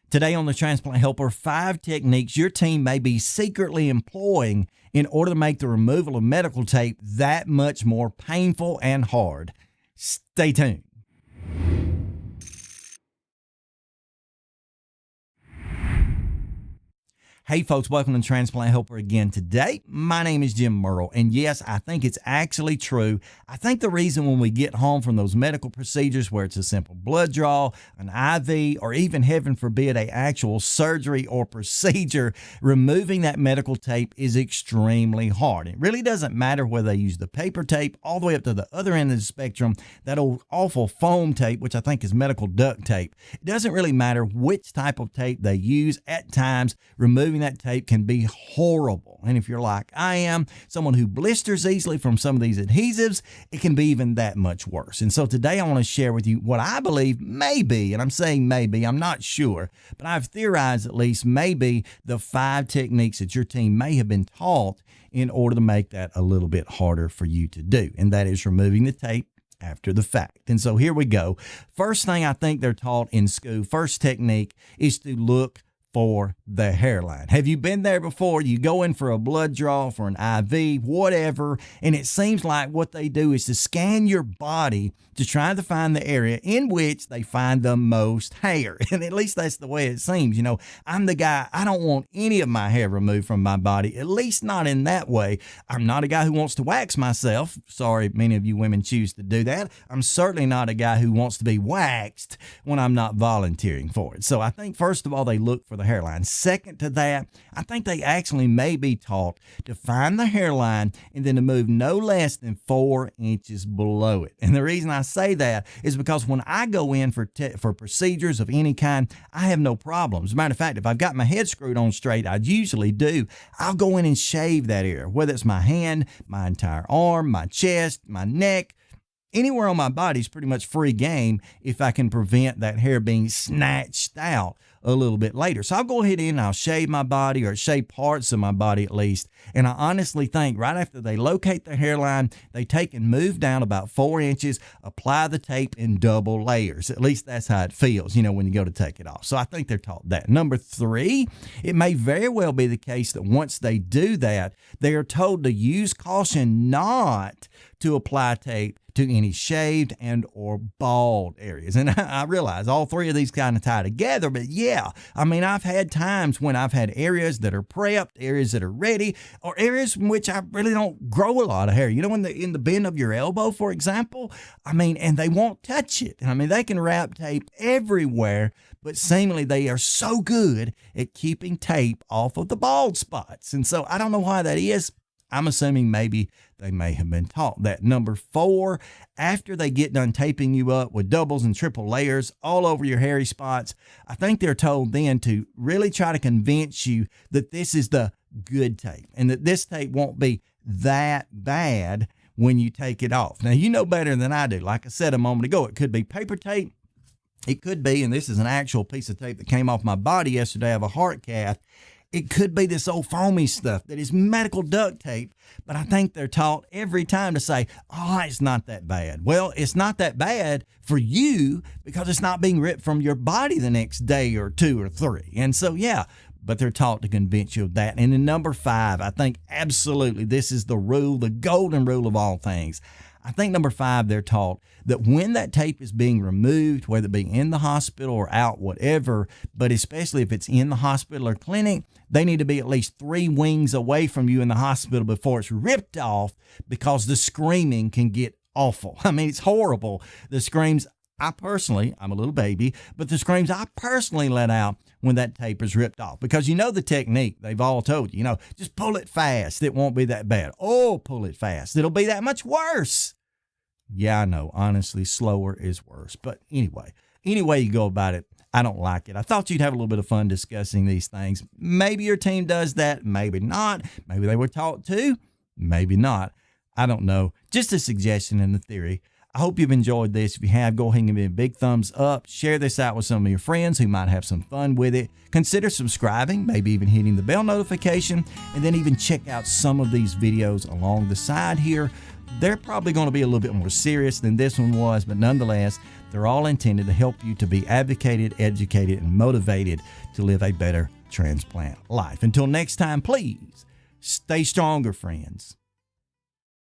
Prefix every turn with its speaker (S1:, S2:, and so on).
S1: Today on the Transplant Helper, 5 techniques your team may be secretly employing in order to make the removal of medical tape that much more painful and hard. Stay tuned. Hey folks, welcome to Transplant Helper again today. My name is Jim Merle, and yes, I think it's actually true. I think the reason when we get home from those medical procedures where it's a simple blood draw, an IV, or even heaven forbid, a actual surgery or procedure, removing that medical tape is extremely hard. It really doesn't matter whether they use the paper tape all the way up to the other end of the spectrum, that old awful foam tape, which I think is medical duct tape. It doesn't really matter which type of tape they use. At times, removing that tape can be horrible. And if you're like I am, someone who blisters easily from some of these adhesives, it can be even that much worse. And so today I want to share with you what I believe may be, and I'm saying maybe, I'm not sure, but I've theorized at least maybe the 5 techniques that your team may have been taught in order to make that a little bit harder for you to do. And that is removing the tape after the fact. And so here we go. First thing I think they're taught in school, first technique is to look for the hairline. Have you been there before? You go in for a blood draw, for an IV, whatever, and it seems like what they do is to scan your body to try to find the area in which they find the most hair. And at least that's the way it seems. You know, I'm the guy, I don't want any of my hair removed from my body, at least not in that way. I'm not a guy who wants to wax myself. Sorry, many of you women choose to do that. I'm certainly not a guy who wants to be waxed when I'm not volunteering for it. So I think, first of all, they look for the hairline. Second to that, I think they actually may be taught to find the hairline and then to move no less than 4 inches below it. And the reason I say that is because when I go in for procedures of any kind, I have no problems. As a matter of fact, if I've got my head screwed on straight, I usually do, I'll go in and shave that area, whether it's my hand, my entire arm, my chest, my neck. Anywhere on my body is pretty much free game if I can prevent that hair being snatched out a little bit later. So I'll go ahead and I'll shave my body, or shave parts of my body at least. And I honestly think right after they locate the hairline, they take and move down about 4 inches, apply the tape in double layers. At least that's how it feels, you know, when you go to take it off. So I think they're taught that. Number 3, it may very well be the case that once they do that, they are told to use caution not to apply tape to any shaved and or bald areas. And I realize all 3 of these kind of tie together, but yeah, I mean, I've had times when I've had areas that are prepped, areas that are ready, or areas in which I really don't grow a lot of hair. You know, in the bend of your elbow, for example, I mean, and they won't touch it. I mean, they can wrap tape everywhere, but seemingly they are so good at keeping tape off of the bald spots. And so I don't know why that is. I'm assuming maybe they may have been taught that. Number 4, after they get done taping you up with doubles and triple layers all over your hairy spots, I think they're told then to really try to convince you that this is the good tape and that this tape won't be that bad when you take it off. Now, you know better than I do. Like I said a moment ago, it could be paper tape. It could be, and this is an actual piece of tape that came off my body yesterday of a heart cath. It could be this old foamy stuff that is medical duct tape, but I think they're taught every time to say, oh, it's not that bad. Well, it's not that bad for you because it's not being ripped from your body the next day or 2 or 3. And so, yeah, but they're taught to convince you of that. And in number 5, I think absolutely this is the rule, the golden rule of all things. I think number 5, they're taught that when that tape is being removed, whether it be in the hospital or out, whatever, but especially if it's in the hospital or clinic, they need to be at least 3 wings away from you in the hospital before it's ripped off, because the screaming can get awful. I mean, it's horrible. The screams, I'm a little baby, but the screams I personally let out when that tape is ripped off, because you know the technique. They've all told you, just pull it fast. It won't be that bad. Oh, pull it fast. It'll be that much worse. Yeah, I know. Honestly, slower is worse. But anyway you go about it, I don't like it. I thought you'd have a little bit of fun discussing these things. Maybe your team does that. Maybe not. Maybe they were taught to. Maybe not. I don't know. Just a suggestion and a theory. I hope you've enjoyed this. If you have, go ahead and give me a big thumbs up. Share this out with some of your friends who might have some fun with it. Consider subscribing, maybe even hitting the bell notification, and then even check out some of these videos along the side here. They're probably going to be a little bit more serious than this one was, but nonetheless, they're all intended to help you to be advocated, educated, and motivated to live a better transplant life. Until next time, please stay stronger, friends.